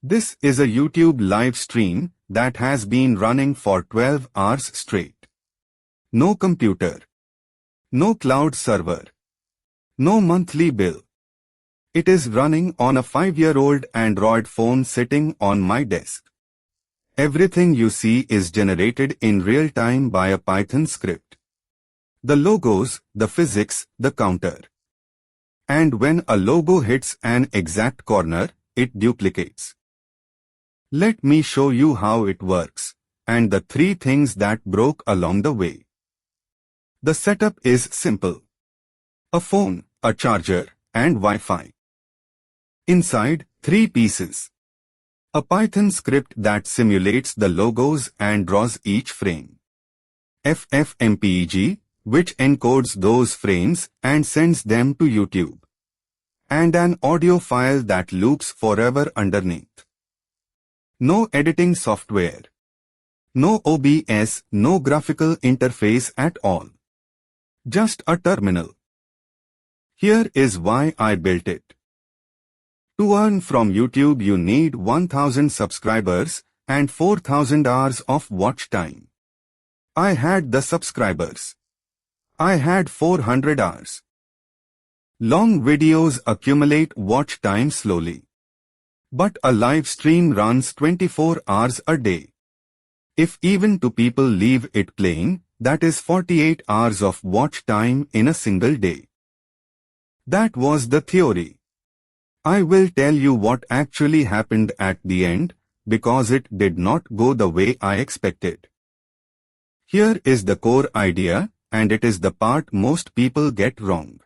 This is a YouTube live stream that has been running for 12 hours straight. No computer. No cloud server. No monthly bill. It is running on a 5-year-old Android phone sitting on my desk. Everything you see is generated in real time by a Python script. The logos, the physics, the counter. And when a logo hits an exact corner, it duplicates. Let me show you how it works, and the 3 things that broke along the way. The setup is simple. A phone, a charger, and Wi-Fi. Inside, 3 pieces. A Python script that simulates the logos and draws each frame. FFmpeg, which encodes those frames and sends them to YouTube. And an audio file that loops forever underneath. No editing software. No OBS, no graphical interface at all. Just a terminal. Here is why I built it. To earn from YouTube you need 1000 subscribers and 4000 hours of watch time. I had the subscribers. I had 400 hours. Long videos accumulate watch time slowly. But a live stream runs 24 hours a day. If even 2 people leave it playing, that is 48 hours of watch time in a single day. That was the theory. I will tell you what actually happened at the end, because it did not go the way I expected. Here is the core idea, and it is the part most people get wrong.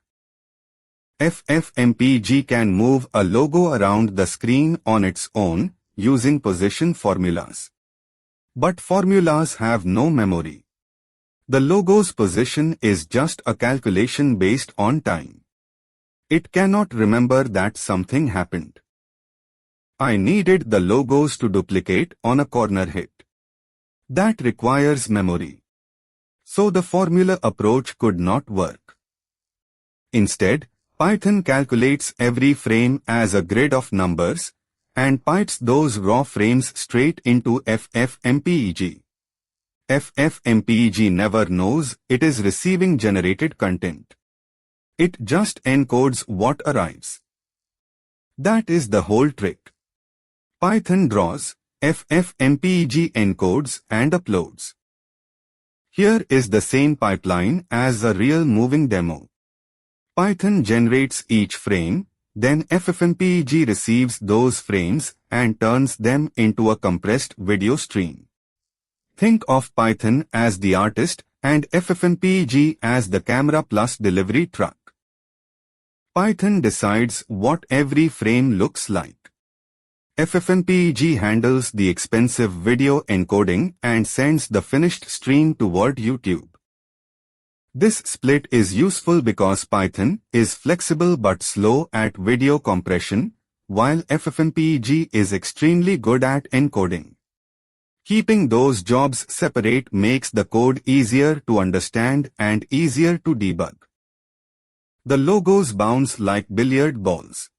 FFmpeg can move a logo around the screen on its own, using position formulas. But formulas have no memory. The logo's position is just a calculation based on time. It cannot remember that something happened. I needed the logos to duplicate on a corner hit. That requires memory. So the formula approach could not work. Instead, Python calculates every frame as a grid of numbers and pipes those raw frames straight into FFmpeg. FFmpeg never knows it is receiving generated content. It just encodes what arrives. That is the whole trick. Python draws, FFmpeg encodes and uploads. Here is the same pipeline as a real moving demo. Python generates each frame, then FFmpeg receives those frames and turns them into a compressed video stream. Think of Python as the artist and FFmpeg as the camera plus delivery truck. Python decides what every frame looks like. FFmpeg handles the expensive video encoding and sends the finished stream toward YouTube. This split is useful because Python is flexible but slow at video compression, while FFmpeg is extremely good at encoding. Keeping those jobs separate makes the code easier to understand and easier to debug. The logos bounce like billiard balls.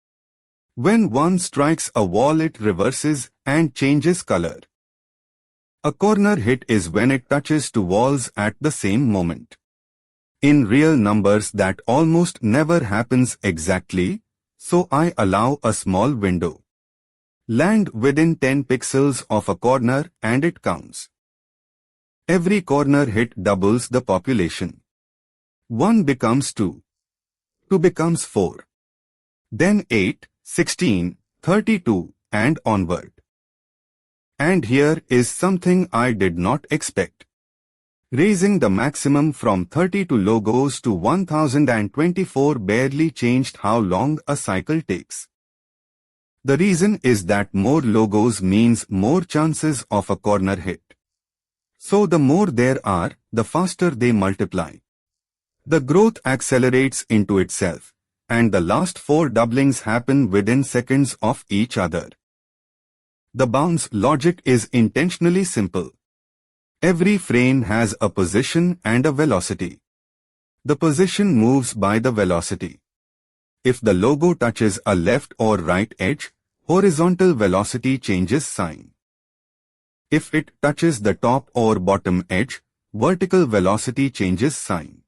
When one strikes a wall it reverses and changes color. A corner hit is when it touches 2 walls at the same moment. In real numbers that almost never happens exactly, so I allow a small window. Land within 10 pixels of a corner and it counts. Every corner hit doubles the population. 1 becomes 2. 2 becomes 4. Then 8, 16, 32, and onward. And here is something I did not expect. Raising the maximum from 32 logos to 1024 barely changed how long a cycle takes. The reason is that more logos means more chances of a corner hit. So the more there are, the faster they multiply. The growth accelerates into itself, and the last 4 doublings happen within seconds of each other. The bounce logic is intentionally simple. Every frame has a position and a velocity. The position moves by the velocity. If the logo touches a left or right edge, horizontal velocity changes sign. If it touches the top or bottom edge, vertical velocity changes sign.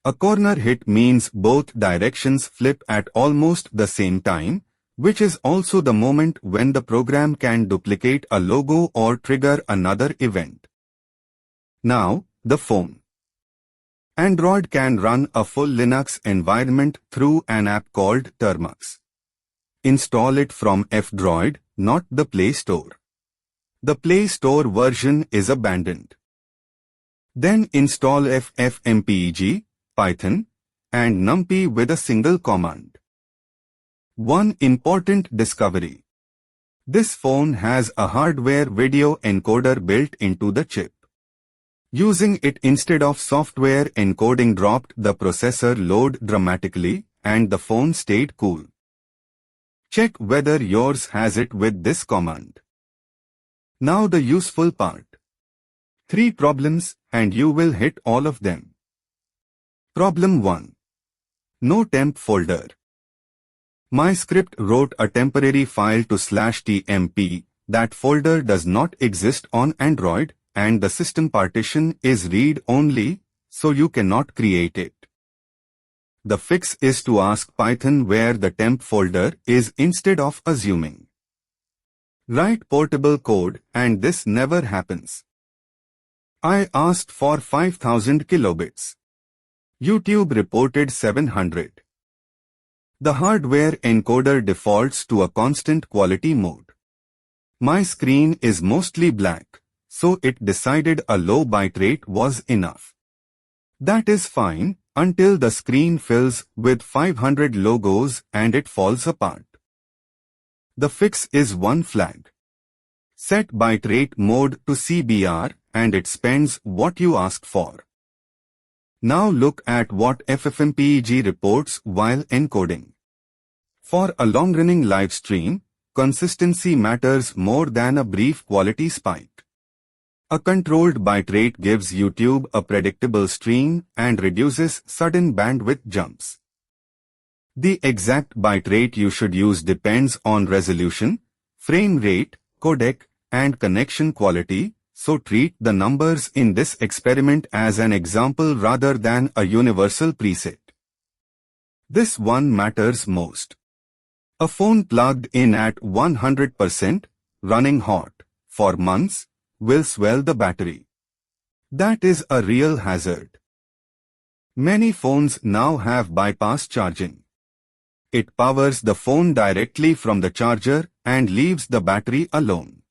A corner hit means both directions flip at almost the same time, which is also the moment when the program can duplicate a logo or trigger another event. Now, the phone. Android can run a full Linux environment through an app called Termux. Install it from F-Droid, not the Play Store. The Play Store version is abandoned. Then install FFmpeg, Python, and NumPy with a single command. One important discovery. This phone has a hardware video encoder built into the chip. Using it instead of software encoding dropped the processor load dramatically, and the phone stayed cool. Check whether yours has it with this command. Now the useful part. 3 problems, and you will hit all of them. Problem 1. No temp folder. My script wrote a temporary file to /tmp. That folder does not exist on Android, and the system partition is read-only, so you cannot create it. The fix is to ask Python where the temp folder is instead of assuming. Write portable code, and this never happens. I asked for 5000 kilobits. YouTube reported 700. The hardware encoder defaults to a constant quality mode. My screen is mostly black, so it decided a low bitrate was enough. That is fine, until the screen fills with 500 logos and it falls apart. The fix is one flag. Set bitrate mode to CBR and it spends what you asked for. Now look at what FFmpeg reports while encoding. For a long-running live stream, consistency matters more than a brief quality spike. A controlled bitrate gives YouTube a predictable stream and reduces sudden bandwidth jumps. The exact bitrate you should use depends on resolution, frame rate, codec, and connection quality, so treat the numbers in this experiment as an example rather than a universal preset. This one matters most. A phone plugged in at 100%, running hot, for months, will swell the battery. That is a real hazard. Many phones now have bypass charging. It powers the phone directly from the charger and leaves the battery alone.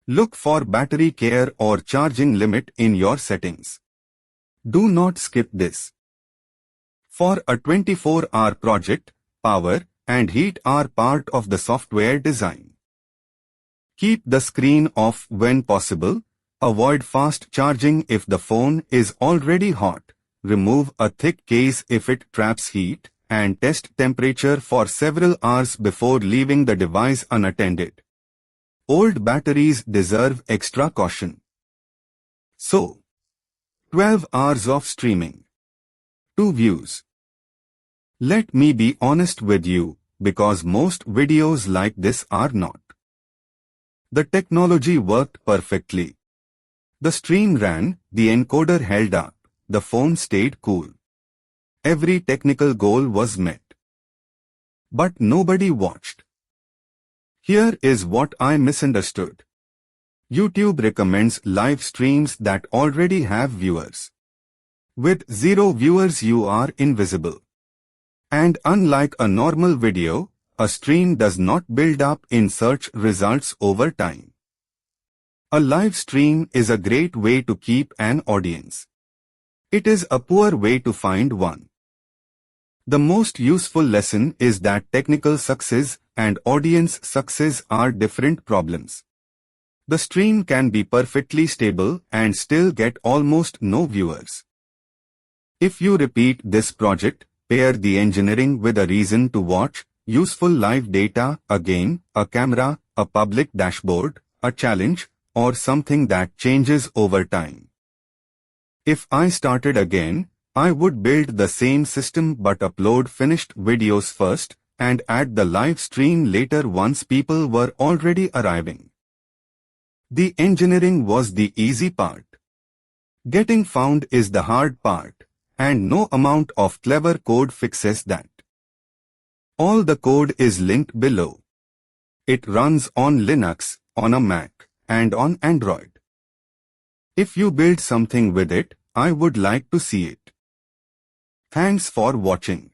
Look for battery care or charging limit in your settings. Do not skip this. For a 24-hour project, power and heat are part of the software design. Keep the screen off when possible, avoid fast charging if the phone is already hot, remove a thick case if it traps heat, and test temperature for several hours before leaving the device unattended. Old batteries deserve extra caution. So, 12 hours of streaming. 2 views. Let me be honest with you, because most videos like this are not. The technology worked perfectly. The stream ran, the encoder held up, the phone stayed cool. Every technical goal was met. But nobody watched. Here is what I misunderstood. YouTube recommends live streams that already have viewers. With 0 viewers you are invisible. And unlike a normal video, a stream does not build up in search results over time. A live stream is a great way to keep an audience. It is a poor way to find one. The most useful lesson is that technical success and audience success are different problems. The stream can be perfectly stable and still get almost no viewers. If you repeat this project, pair the engineering with a reason to watch, useful live data, a game, a camera, a public dashboard, a challenge, or something that changes over time. If I started again, I would build the same system but upload finished videos first, and add the live stream later once people were already arriving. The engineering was the easy part. Getting found is the hard part, and no amount of clever code fixes that. All the code is linked below. It runs on Linux, on a Mac, and on Android. If you build something with it, I would like to see it. Thanks for watching.